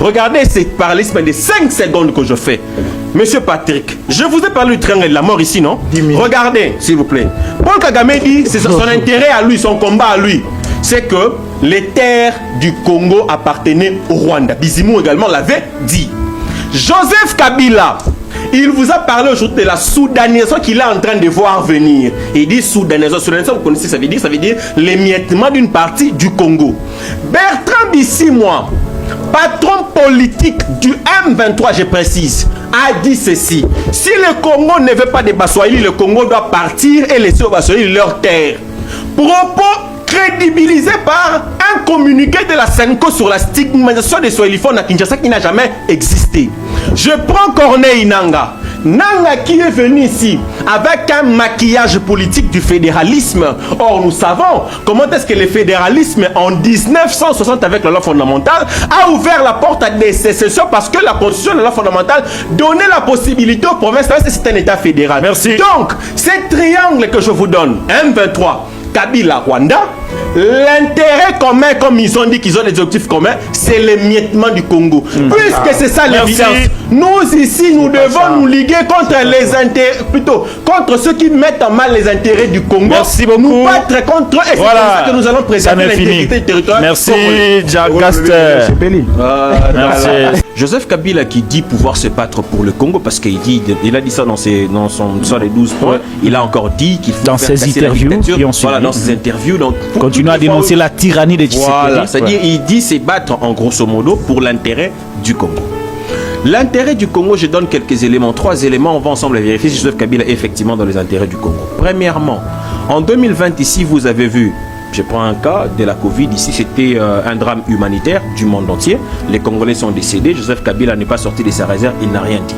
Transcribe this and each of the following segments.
Regardez ces paralysmes des 5 secondes que je fais. Monsieur Patrick, je vous ai parlé du triangle de la mort ici, non? Regardez, s'il vous plaît. Paul Kagame dit, c'est son intérêt à lui, son combat à lui. C'est que les terres du Congo appartenaient au Rwanda. Bizimu également l'avait dit. Joseph Kabila, il vous a parlé aujourd'hui de la soudanisation qu'il est en train de voir venir. Il dit soudanisation. Soudanisation, vous connaissez, ça veut dire l'émiettement d'une partie du Congo. Bertrand Bisimwa, patron politique du M23, je précise, a dit ceci. Si le Congo ne veut pas de Baswahili, le Congo doit partir et laisser aux Baswahili leur terre. Propos crédibilisé par un communiqué de la Senko sur la stigmatisation des Swahiliphones à Kinshasa qui n'a jamais existé. Je prends Corneille Nanga. Nanga qui est venu ici avec un maquillage politique du fédéralisme. Or, nous savons comment est-ce que le fédéralisme en 1960 avec la loi fondamentale a ouvert la porte à des sécessions parce que la constitution de la loi fondamentale donnait la possibilité aux provinces de c'est un état fédéral. Merci. Donc, ce triangle que je vous donne, M23, Kabila, Rwanda, l'intérêt commun, comme ils ont dit qu'ils ont des objectifs communs, c'est l'émiettement du Congo. Puisque c'est ça l'évidence. Nous ici, nous devons nous liguer contre les intérêts, plutôt contre ceux qui mettent en mal les intérêts du Congo. Merci beaucoup. Nous battre contre eux et c'est comme ça que nous allons préserver l'intégrité territoriale. Merci, Jack Gaster. Merci. Joseph Kabila qui dit pouvoir se battre pour le Congo parce qu'il dit, il a dit ça dans les 12 points. Il a encore dit qu'il faut dans ses interviews dans ses interviews. Donc, continue à dénoncer la tyrannie de Tshisekedi. Voilà, c'est-à-dire il dit se battre en grosso modo pour l'intérêt du Congo. L'intérêt du Congo, je donne quelques éléments, 3 éléments, on va ensemble vérifier si Joseph Kabila est effectivement dans les intérêts du Congo. Premièrement, en 2020 ici, vous avez vu, je prends un cas de la Covid, ici c'était un drame humanitaire du monde entier. Les Congolais sont décédés, Joseph Kabila n'est pas sorti de sa réserve, il n'a rien dit.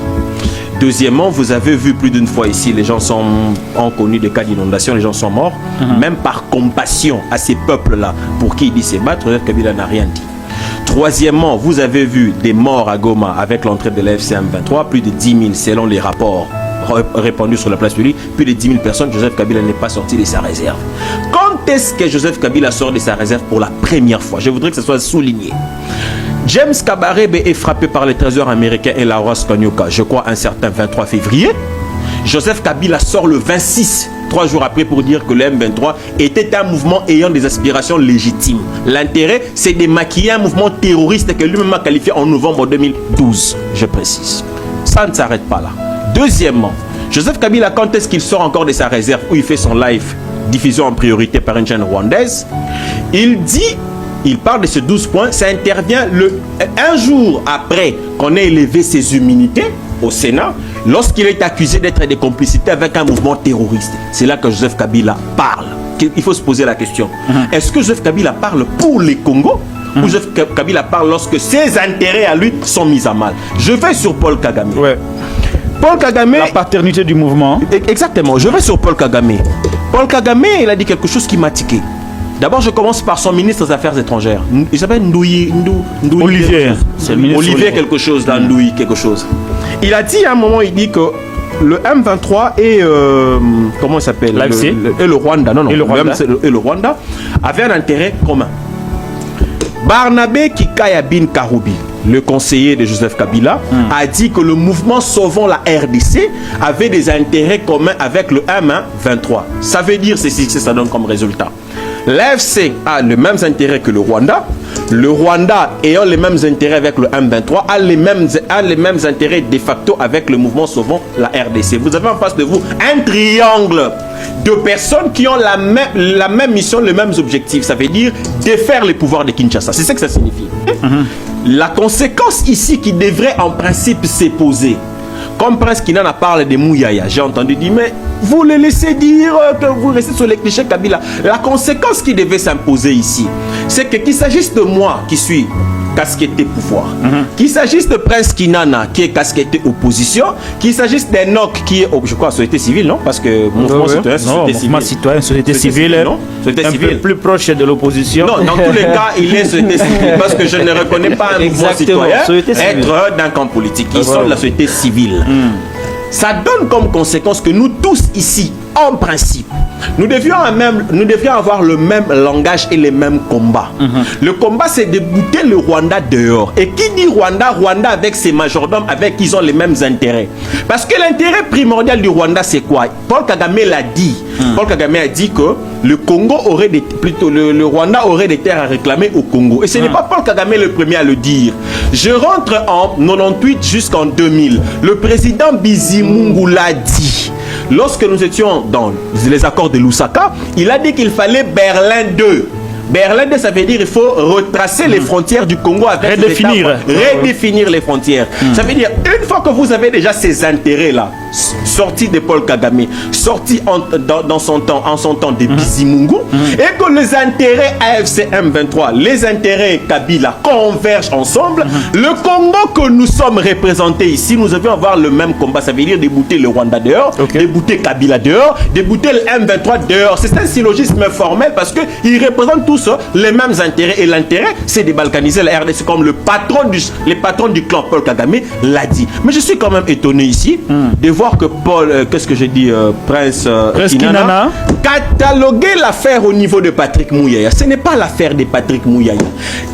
Deuxièmement, vous avez vu plus d'une fois ici, les gens ont connu des cas d'inondation, les gens sont morts. Même par compassion à ces peuples-là, pour qui il dit se battre, Joseph Kabila n'a rien dit. Troisièmement, vous avez vu des morts à Goma avec l'entrée de la FCM 23, plus de 10 000 selon les rapports répandus sur la place publique, plus de 10 000 personnes. Joseph Kabila n'est pas sorti de sa réserve. Quand est-ce que Joseph Kabila sort de sa réserve pour la première fois? Je voudrais que ce soit souligné. James Kabarebe est frappé par les trésors américains et la Ross Kanyoka, je crois un certain 23 février. Joseph Kabila sort le 26, 3 jours après, pour dire que le M23 était un mouvement ayant des aspirations légitimes. L'intérêt, c'est de maquiller un mouvement terroriste que lui-même a qualifié en novembre 2012, je précise. Ça ne s'arrête pas là. Deuxièmement, Joseph Kabila, quand est-ce qu'il sort encore de sa réserve où il fait son live, diffusion en priorité par une chaîne rwandaise, il parle de ces 12 points, ça intervient un jour après qu'on ait élevé ses immunités au Sénat, lorsqu'il est accusé d'être de complicité avec un mouvement terroriste. C'est là que Joseph Kabila parle. Il faut se poser la question. Est-ce que Joseph Kabila parle pour les Congo ou Joseph Kabila parle lorsque ses intérêts à lui sont mis à mal? Je vais sur Paul Kagame. Ouais. Paul Kagame... La paternité du mouvement. Exactement. Je vais sur Paul Kagame. Paul Kagame, il a dit quelque chose qui m'a tiqué. D'abord, je commence par son ministre des Affaires étrangères. Il s'appelle Olivier. Olivier quelque chose, là, Ndouyi quelque chose. Il a dit à un moment, il dit que le M23 et comment il s'appelle, et le Rwanda, et le Rwanda avaient un intérêt commun. Barnabé Kikaya Bin Karoubi, le conseiller de Joseph Kabila, a dit que le mouvement Sauvons la RDC avait des intérêts communs avec le M23. Ça veut dire ceci, ça donne comme résultat. L'AFC a les mêmes intérêts que le Rwanda ayant les mêmes intérêts avec le M23 a les mêmes intérêts de facto avec le mouvement Sauvons la RDC. Vous avez en face de vous un triangle de personnes qui ont la même mission, les mêmes objectifs. Ça veut dire défaire les pouvoirs de Kinshasa. C'est ça que ça signifie. La conséquence ici qui devrait en principe se poser, comme Prince Kinana parle de Mouyaya, j'ai entendu dire, mais vous le laissez dire que vous restez sur les clichés Kabila. La conséquence qui devait s'imposer ici, c'est que qu'il s'agisse de moi qui suis casquetté pouvoir, qu'il s'agisse de Prince Kinana qui est casquetté opposition, qu'il s'agisse d'Enoch qui est, je crois, société civile, non? Parce que mouvement citoyen, société civile, non? Société civile. Peu plus proche de l'opposition. Non, dans tous les cas, il est société civile parce que je ne reconnais pas un mouvement citoyen être d'un camp politique. Ils sont de la société civile. Ça donne comme conséquence que nous tous ici, en principe, nous devions avoir le même langage et les mêmes combats. Le combat, c'est de bouter le Rwanda dehors. Et qui dit Rwanda? Rwanda avec ses majordomes, avec qui ils ont les mêmes intérêts. Parce que l'intérêt primordial du Rwanda, c'est quoi? Paul Kagame l'a dit. Paul Kagame a dit que le Congo aurait le Rwanda aurait des terres à réclamer au Congo. Et ce n'est pas Paul Kagame le premier à le dire. Je rentre en 98 jusqu'en 2000. Le président Bizimungu l'a dit. Lorsque nous étions dans les accords de Lusaka, il a dit qu'il fallait Berlin 2. Berlin 2, ça veut dire qu'il faut retracer les frontières du Congo avec redéfinir les frontières. Ça veut dire, une fois que vous avez déjà ces intérêts-là, sortis de Paul Kagame, sortis en son temps de Bizimungu, et que les intérêts AFC M23, les intérêts Kabila convergent ensemble, le Congo que nous sommes représentés ici, nous devions avoir le même combat. Ça veut dire débouter le Rwanda dehors, débouter Kabila dehors, débouter le M23 dehors. C'est un syllogisme formel parce qu'ils représentent tous les mêmes intérêts. Et l'intérêt, c'est de balkaniser la RDC comme les patrons du clan Paul Kagame l'a dit. Mais je suis quand même étonné ici de voir que Paul, qu'est-ce que j'ai dit, Prince Kinana, cataloguer l'affaire au niveau de Patrick Mouyaya. Ce n'est pas l'affaire de Patrick Mouyaya.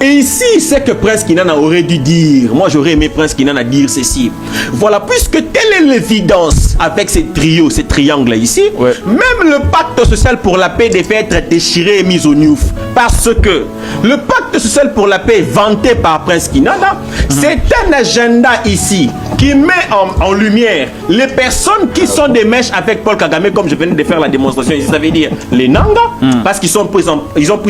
Et ici, c'est que Prince Kinana aurait dû dire, moi j'aurais aimé Prince Kinana dire ceci. Voilà, puisque telle est l'évidence avec ces trios, ces triangles ici, même le pacte social pour la paix devait être déchiré et mis au niouf. Parce que le pacte social pour la paix vanté par Prince Kinana, c'est un agenda ici qui met en lumière les personnes qui sont des mèches avec Paul Kagame, comme je venais de faire la démonstration ici. Ça veut dire les Nanga, parce qu'ils ont pris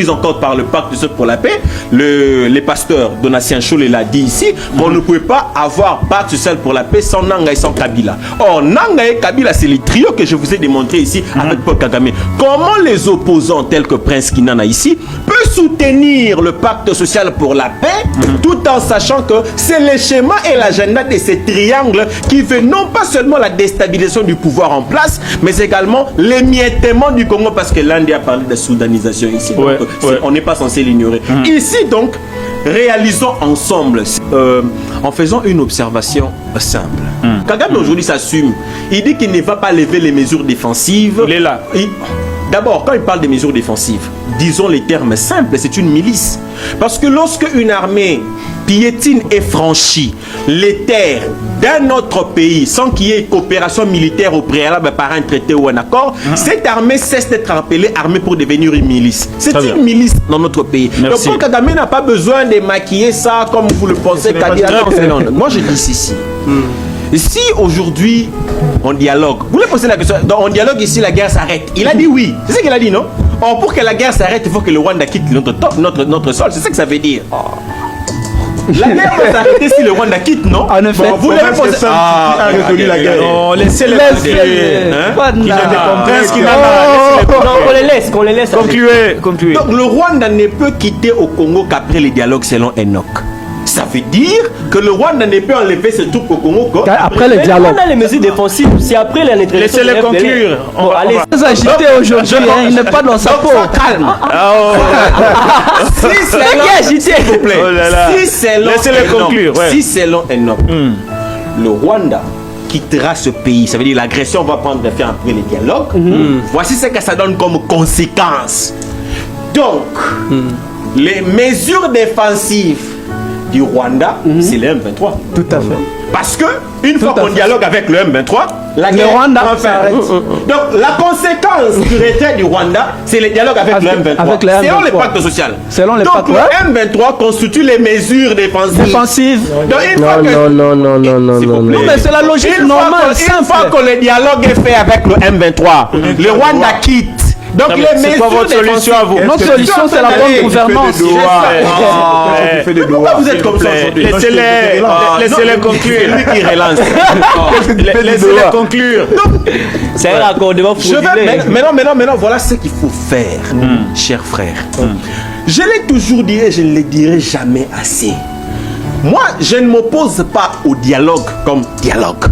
en compte par le pacte social pour la paix. Les pasteurs Donatien Choule l'a dit ici, qu'on ne pouvait pas avoir pacte social pour la paix sans Nanga et sans Kabila. Or, Nanga et Kabila, c'est les trios que je vous ai démontré ici avec Paul Kagame. Comment les opposants tels que Prince Kinana ici peut soutenir le pacte social pour la paix tout en sachant que c'est le schéma et l'agenda de ces triangles qui veut non pas seulement la déstabilisation du pouvoir en place, mais également l'émiettement du Congo, parce que l'Inde a parlé de soudanisation ici. Donc, on n'est pas censé l'ignorer. Ici donc, réalisons ensemble, en faisant une observation simple. Kagame aujourd'hui s'assume. Il dit qu'il ne va pas lever les mesures défensives. Il est là. D'abord, quand il parle des mesures défensives, disons les termes simples, c'est une milice. Parce que lorsque une armée piétine et franchit les terres d'un autre pays sans qu'il y ait coopération militaire au préalable par un traité ou un accord, cette armée cesse d'être appelée armée pour devenir une milice. C'est une milice dans notre pays. Merci. Donc Kagame n'a pas besoin de maquiller ça comme vous le pensez. Moi je dis ceci. Si aujourd'hui on dialogue, vous voulez poser la question, on dialogue ici, la guerre s'arrête. Il a dit oui. C'est ce qu'il a dit, non? Or, pour que la guerre s'arrête, il faut que le Rwanda quitte notre sol. C'est ça que ça veut dire. La guerre va s'arrêter si le Rwanda quitte, non? En effet. Bon, vous l'avez posé. A retenu la guerre. Non, laissez-les. Qu'on les laisse. Concluez. Donc, le Rwanda ne peut quitter au Congo qu'après les dialogues selon Enoch. Ça veut dire que le Rwanda ne peut enlever ses troupes au Congo après le dialogue. On a les mesures défensives, c'est après la neutralisation. Laissez-les conclure. Bon, allez, vous agitez aujourd'hui, il n'est pas dans sa peau. Calme. Si c'est agité, s'il vous plaît. Laissez-les conclure. Si selon Enoch, le Rwanda quittera ce pays, ça veut dire l'agression va prendre fin après les dialogues. Voici ce que ça donne comme conséquence. Donc, les mesures défensives du Rwanda, c'est le M23. Tout à fait. Parce que une fois qu'on dialogue avec le M23, la guerre prend fin. Donc la conséquence du retrait du Rwanda, c'est le dialogue avec le M23. Selon les pactes sociaux. Donc le M23 constitue les mesures défensives. Donc une fois que non, mais c'est la logique normale. Une fois que le dialogue est fait avec le M23, le Rwanda quitte. Donc les mesures votre solution à vous? Notre solution, c'est la bonne gouvernance. Pourquoi vous êtes comme ça aujourd'hui? Laissez-les conclure. C'est lui qui relance. Laissez-les conclure. C'est un raccordement frauduleux. Maintenant, voilà ce qu'il faut faire, chers frères. Je l'ai toujours dit et je ne le dirai jamais assez. Moi, je ne m'oppose pas au dialogue comme dialogue.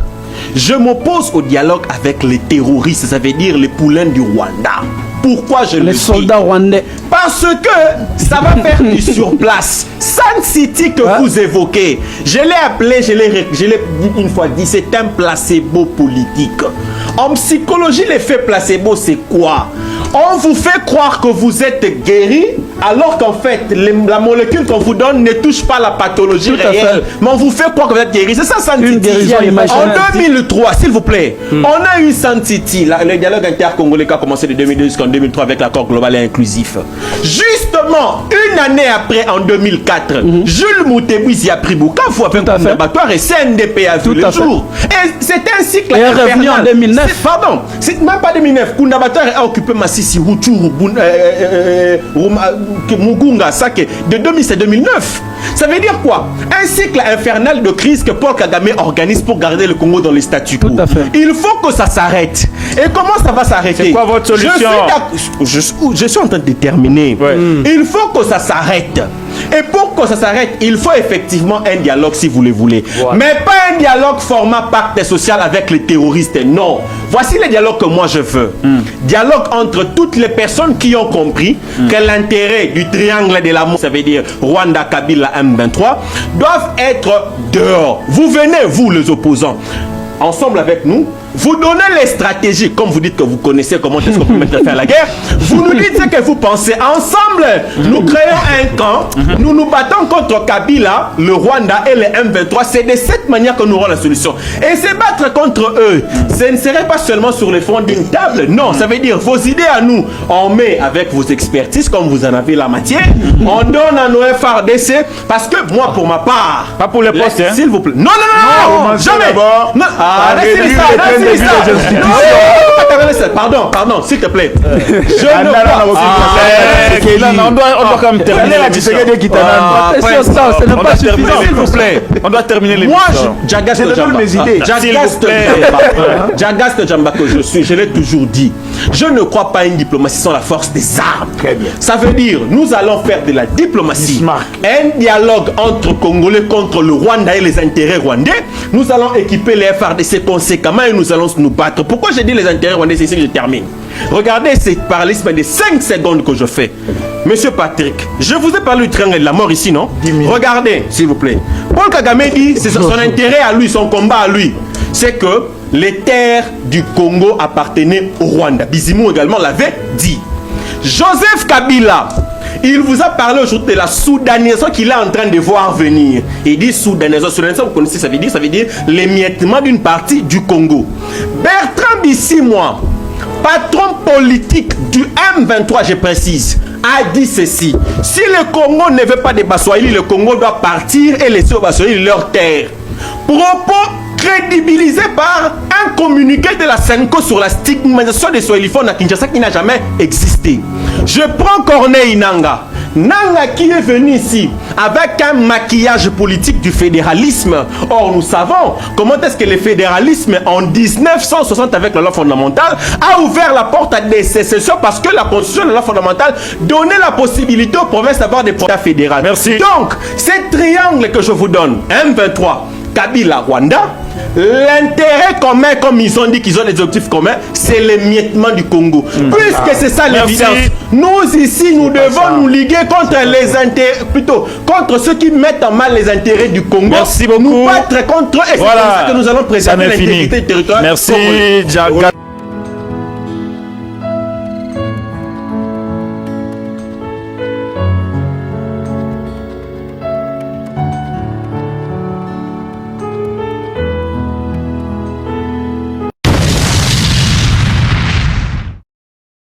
Je m'oppose au dialogue avec les terroristes, ça veut dire les poulains du Rwanda. Pourquoi je le dis? Les soldats rwandais. Parce que ça va faire du surplace. Sun City que vous évoquez, je l'ai appelé, je l'ai une fois dit, c'est un placebo politique. En psychologie, l'effet placebo, c'est quoi? On vous fait croire que vous êtes guéri, alors qu'en fait, la molécule qu'on vous donne ne touche pas la pathologie réelle. Mais on vous fait croire que vous êtes guéri. C'est ça, Sun City. En 2003, s'il vous plaît, on a eu Sun City. Le dialogue intercongolais qui a commencé de 2002 jusqu'en 2003 avec l'accord global et inclusif. Justement, une année après, en 2004, Jules Moutebouisi a pris Bukavu avec un abattoir et CNDP a vu le jour. Et c'était un cycle infernal. Et revenu en 2009. Pardon, c'est même pas 2009. Kundabattoir a occupé Massissi, Rutshuru, Mugunga, Sake, de 2007 à 2009. Ça veut dire quoi? Un cycle infernal de crise que Paul Kagame organise pour garder le Congo dans les statu quo. Il faut que ça s'arrête. Et comment ça va s'arrêter? C'est quoi votre solution? Je suis en train de terminer. Il faut que ça s'arrête. Et pour que ça s'arrête, il faut effectivement un dialogue si vous le voulez. Mais pas un dialogue format pacte social avec les terroristes. Non. Voici le dialogue que moi je veux. Dialogue entre toutes les personnes qui ont compris que l'intérêt du triangle de l'amour, ça veut dire Rwanda, Kabila, M23, doivent être dehors. Vous venez, vous les opposants, ensemble avec nous. Vous donnez les stratégies, comme vous dites que vous connaissez comment est-ce qu'on peut mettre à faire la guerre. Vous nous dites ce que vous pensez. Ensemble, nous créons un camp. Nous nous battons contre Kabila, le Rwanda et les M23. C'est de cette manière que nous aurons la solution. Et se battre contre eux, ce ne serait pas seulement sur le fond d'une table. Non, ça veut dire vos idées à nous. On met avec vos expertises, comme vous en avez la matière. On donne à nos FRDC. Parce que moi, pour ma part... Pas pour les postes, hein? S'il vous plaît. Non, non, non, non, jamais. Non, arrêtez ça. Pardon, s'il te plaît. Je ne on doit quand même terminer la discussion. Ce n'est pas suffisant. S'il vous plaît. On doit terminer les Moi, Jagaste Djambako, je l'ai toujours dit. Je ne crois pas à une diplomatie sans la force des armes. Très bien. Ça veut dire, nous allons faire de la diplomatie. Un dialogue entre Congolais contre le Rwanda et les intérêts rwandais. Nous allons équiper les FRDC conséquemment et nous allons nous battre. Pourquoi j'ai dit les intérêts rwandais? C'est ici que je termine. Regardez ce parallélisme de 5 secondes que je fais. Monsieur Patrick, je vous ai parlé du triangle de la mort ici, non? Regardez, s'il vous plaît. Paul Kagame dit, c'est son intérêt à lui, son combat à lui. C'est que les terres du Congo appartenaient au Rwanda. Bizimu également l'avait dit. Joseph Kabila, il vous a parlé aujourd'hui de la soudanisation qu'il est en train de voir venir. Il dit soudanisation. Soudanisation, vous connaissez, ça veut dire l'émiettement d'une partie du Congo. Bertrand Bisimwa, patron politique du M23, je précise, a dit ceci. Si le Congo ne veut pas de Baswahili, le Congo doit partir et laisser aux Baswahili leur terre. Propos crédibilisé par un communiqué de la Senko sur la stigmatisation des Swahiliphones à Kinshasa qui n'a jamais existé. Je prends Corneille Nangaa. Nangaa qui est venu ici avec un maquillage politique du fédéralisme. Or, nous savons comment est-ce que le fédéralisme en 1960 avec la loi fondamentale a ouvert la porte à des sécessions parce que la constitution de la loi fondamentale donnait la possibilité aux provinces d'avoir des États fédéraux. Merci. Donc, ce triangle que je vous donne, M23, Kabila, Rwanda, l'intérêt commun, comme ils ont dit qu'ils ont des objectifs communs, c'est l'émiettement du Congo. Puisque c'est ça l'évidence. Nous ici, nous devons nous liguer contre les intérêts, plutôt contre ceux qui mettent en mal les intérêts du Congo. Merci beaucoup. Nous battre contre eux et c'est comme ça que nous allons préserver l'intégrité territoriale. Merci, Djaga.